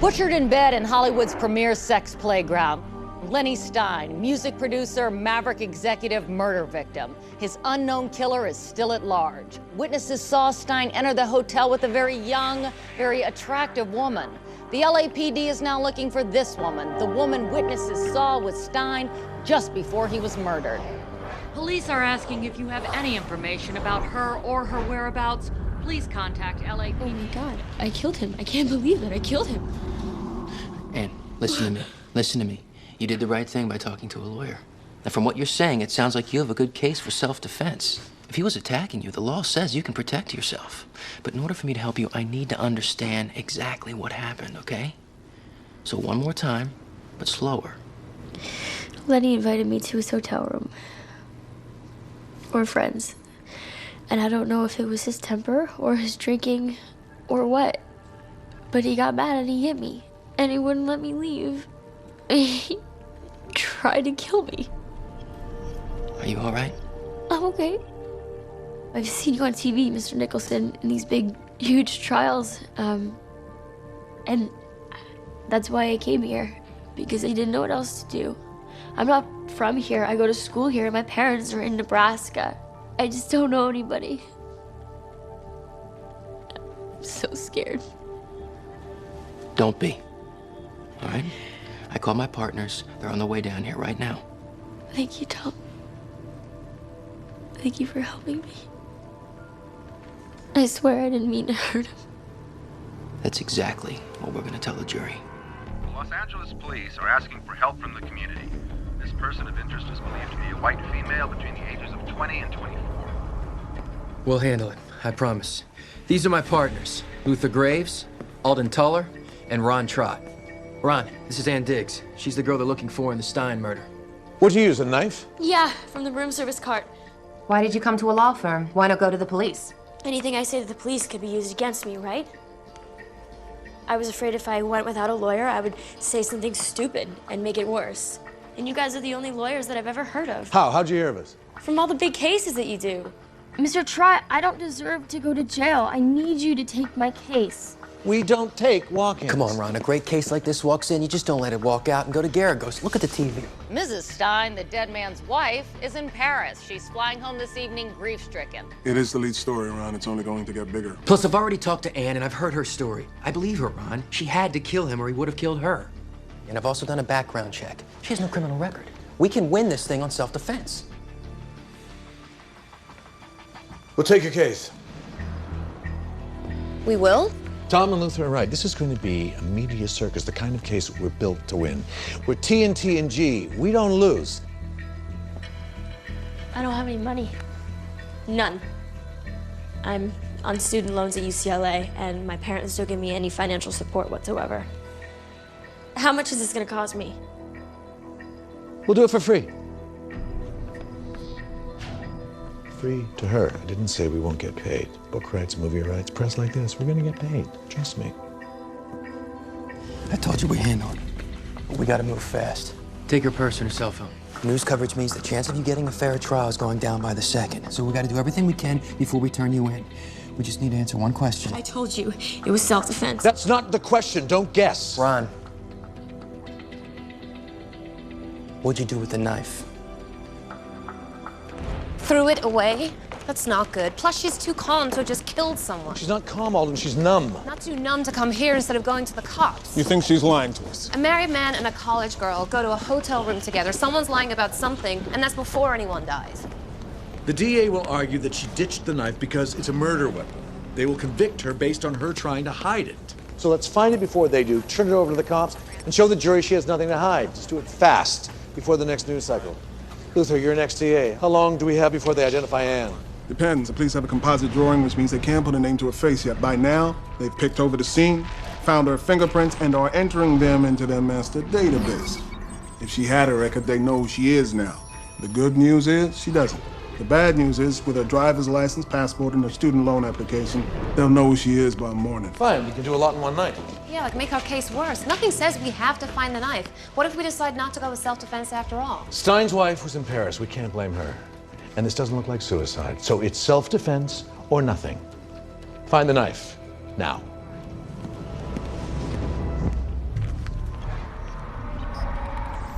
Butchered in bed in Hollywood's premier sex playground. Lenny STEIN, music producer, Maverick executive, murder victim. His unknown killer is still at large. Witnesses saw STEIN enter the hotel with a very young, very attractive woman. The LAPD is now looking for this woman, the woman witnesses saw with STEIN just before he was murdered. Police are asking if you have any information about her or her whereabouts. Please contact LAPD. Oh my God, I killed him. I can't believe that I killed him. Ann, listen to me. Listen to me. You did the right thing by talking to a lawyer. Now, from what you're saying, it sounds like you have a good case for self-defense. If he was attacking you, the law says you can protect yourself. But in order for me to help you, I need to understand exactly what happened, okay? So one more time, but slower. Lenny invited me to his hotel room. We're friends. And I don't know if it was his temper or his drinking or what. But he got mad and he hit me. And he wouldn't let me leave. He tried to kill me. Are you all right? I'm okay. I've seen you on TV, Mr. Nicholson, in these big, huge trials. And that's why I came here, because I didn't know what else to do. I'm not from here. I go to school here. My parents are in Nebraska. I just don't know anybody. I'm so scared. Don't be. All right? I called my partners. They're on the way down here right now. Thank you, Tom. Thank you for helping me. I swear I didn't mean to hurt him. That's exactly what we're going to tell the jury. The Los Angeles police are asking for help from the community. This person of interest is believed to be a white female between the ages of 20 and 24. We'll handle it, I promise. These are my partners, Luther Graves, Alden Tuller, and Ron Trott. Ron, this is Ann Diggs. She's the girl they're looking for in the STEIN murder. What'd you use, a knife? Yeah, from the room service cart. Why did you come to a law firm? Why not go to the police? Anything I say to the police could be used against me, right? I was afraid if I went without a lawyer, I would say something stupid and make it worse. And you guys are the only lawyers that I've ever heard of. How? How'd you hear of us? From all the big cases that you do. Mr. Trott, I don't deserve to go to jail. I need you to take my case. We don't take walk-ins. Come on, Ron. A great case like this walks in, you just don't let it walk out and go to Garagos. Look at the TV. Mrs. STEIN, the dead man's wife, is in Paris. She's flying home this evening, grief-stricken. It is the lead story, Ron. It's only going to get bigger. Plus, I've already talked to Ann, and I've heard her story. I believe her, Ron. She had to kill him, or he would have killed her. And I've also done a background check. She has no criminal record. We can win this thing on self-defense. We'll take your case. We will? Tom and Luther are right. This is going to be a media circus, the kind of case we're built to win. We're TNT and G. We don't lose. I don't have any money. None. I'm on student loans at UCLA, and my parents don't give me any financial support whatsoever. How much is this gonna cost me? We'll do it for free. Free to her. I didn't say we won't get paid. Book rights, movie rights, press like this, we're gonna get paid. Trust me. I told you we handle it. But we gotta move fast. Take her purse and her cell phone. News coverage means the chance of you getting a fair trial is going down by the second. So we gotta do everything we can before we turn you in. We just need to answer one question. I told you, it was self-defense. That's not the question. Don't guess. Ron. What'd you do with the knife? Threw it away? That's not good. Plus, she's too calm to have just killed someone. She's not calm, Alden. She's numb. Not too numb to come here instead of going to the cops. You think she's lying to us? A married man and a college girl go to a hotel room together. Someone's lying about something, and that's before anyone dies. The DA will argue that she ditched the knife because it's a murder weapon. They will convict her based on her trying to hide it. So let's find it before they do, turn it over to the cops, and show the jury she has nothing to hide. Just do it fast before the next news cycle. Luther, you're next TA. How long do we have before they identify Ann? Depends. The police have a composite drawing, which means they can't put a name to a face yet. By now, they've picked over the scene, found her fingerprints, and are entering them into their master database. If she had a record, they know who she is now. The good news is she doesn't. The bad news is, with her driver's license, passport, and her student loan application, they'll know who she is by morning. Fine, you can do a lot in one night. Yeah, like make our case worse. Nothing says we have to find the knife. What if we decide not to go with self-defense after all? Stein's wife was in Paris. We can't blame her. And this doesn't look like suicide. So it's self-defense or nothing. Find the knife. Now.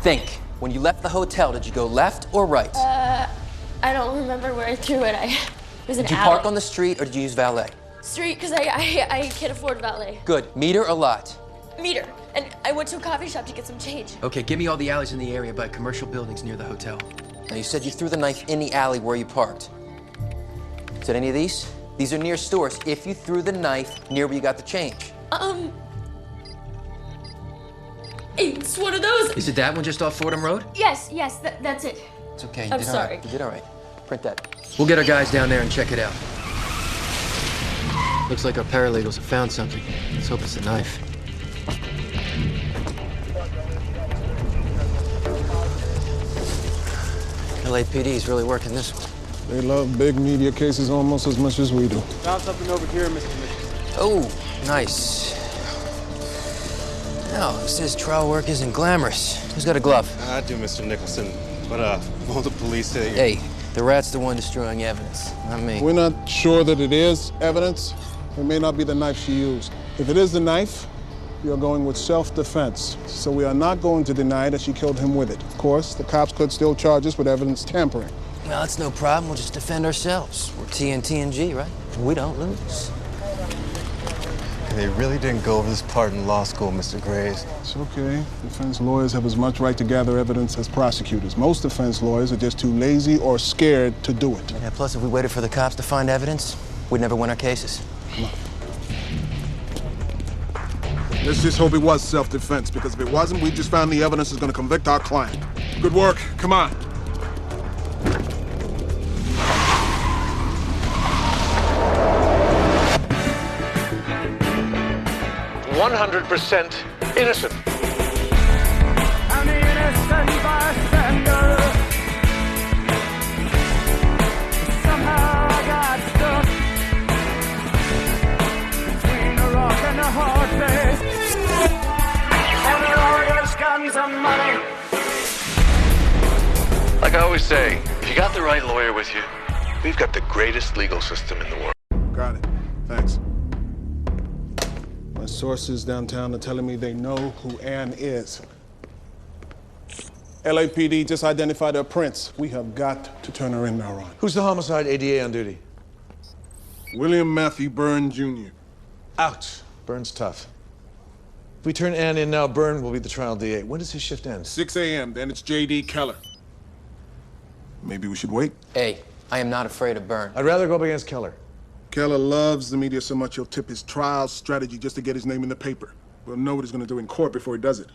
Think. When you left the hotel, did you go left or right? I don't remember where I threw it. It was an Did you alley. park on the street or did you use valet? Street, because I can't afford valet. Good. Meter or lot? Meter. And I went to a coffee shop to get some change. Okay, give me all the alleys in the area by commercial buildings near the hotel. Now, you said you threw the knife in the alley where you parked. Is it any of these? These are near stores. If you threw the knife near where you got the change. It's one of those. Is it that one just off Fordham Road? Yes, that's it. It's okay. I'm sorry. You did all right. Print that. We'll get our guys down there and check it out. Looks like our paralegals have found something. Let's hope it's a knife. LAPD is really working this one. They love big media cases almost as much as we do. Found something over here, Mr. Mitchell. Oh, nice. No, it says trial work isn't glamorous. Who's got a glove? I do, Mr. Nicholson. But, will the police say... Hey, the rat's the one destroying evidence, not me. We're not sure that it is evidence. It may not be the knife she used. If it is the knife, we are going with self-defense. So we are not going to deny that she killed him with it. Of course, the cops could still charge us with evidence tampering. Well, that's no problem. We'll just defend ourselves. We're TNT&G, right? We don't lose. They really didn't go over this part in law school, Mr. Graves. It's okay. Defense lawyers have as much right to gather evidence as prosecutors. Most defense lawyers are just too lazy or scared to do it. Yeah, plus, if we waited for the cops to find evidence, we'd never win our cases. Come on. Let's just hope it was self-defense, because if it wasn't, we just found the evidence that's going to convict our client. Good work. Come on. 100% innocent. I'm the innocent bystander. Somehow I got stuck between a rock and a hard place. And the lawyers, guns, and money. Like I always say, if you got the right lawyer with you, we've got the greatest legal system in the world. Got it. Thanks. My sources downtown are telling me they know who Ann is. LAPD just identified her prints. We have got to turn her in now, Ron. Who's the homicide ADA on duty? William Matthew Byrne, Jr. Ouch. Byrne's tough. If we turn Ann in now, Byrne will be the trial DA. When does his shift end? 6 a.m., then it's J.D. Keller. Maybe we should wait? Hey, I am not afraid of Byrne. I'd rather go up against Keller. Keller loves the media so much he'll tip his trial strategy just to get his name in the paper. We'll know what he's gonna do in court before he does it.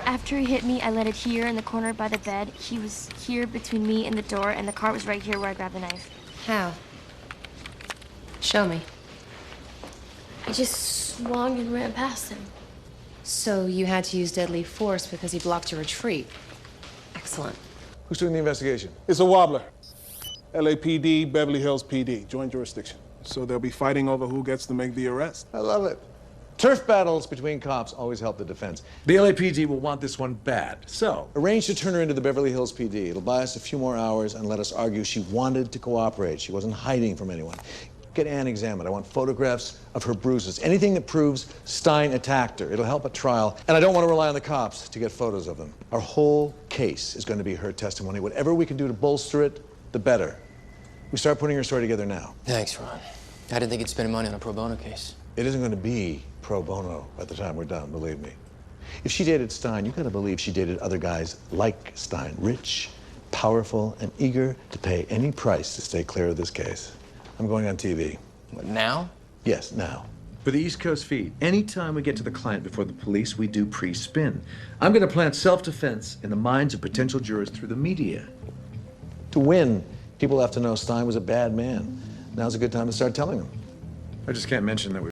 After he hit me, I let it here in the corner by the bed. He was here between me and the door, and the car was right here where I grabbed the knife. How? Show me. I just swung and ran past him. So you had to use deadly force because he blocked your retreat. Excellent. Who's doing the investigation? It's a wobbler. LAPD, Beverly Hills PD, joint jurisdiction. So they'll be fighting over who gets to make the arrest. I love it. Turf battles between cops always help the defense. The LAPD will want this one bad, so... Arrange to turn her into the Beverly Hills PD. It'll buy us a few more hours and let us argue she wanted to cooperate. She wasn't hiding from anyone. Get Ann examined. I want photographs of her bruises. Anything that proves Stein attacked her. It'll help a trial. And I don't want to rely on the cops to get photos of them. Our whole case is going to be her testimony. Whatever we can do to bolster it, the better. We start putting your story together now. Thanks, Ron. I didn't think you'd spend money on a pro bono case. It isn't going to be pro bono by the time we're done, believe me. If she dated Stein, you got to believe she dated other guys like Stein. Rich, powerful, and eager to pay any price to stay clear of this case. I'm going on TV. What, now? Yes, now. For the East Coast feed, anytime we get to the client before the police, we do pre-spin. I'm going to plant self-defense in the minds of potential jurors through the media. To win, people have to know Stein was a bad man. Now's a good time to start telling them. I just can't mention that we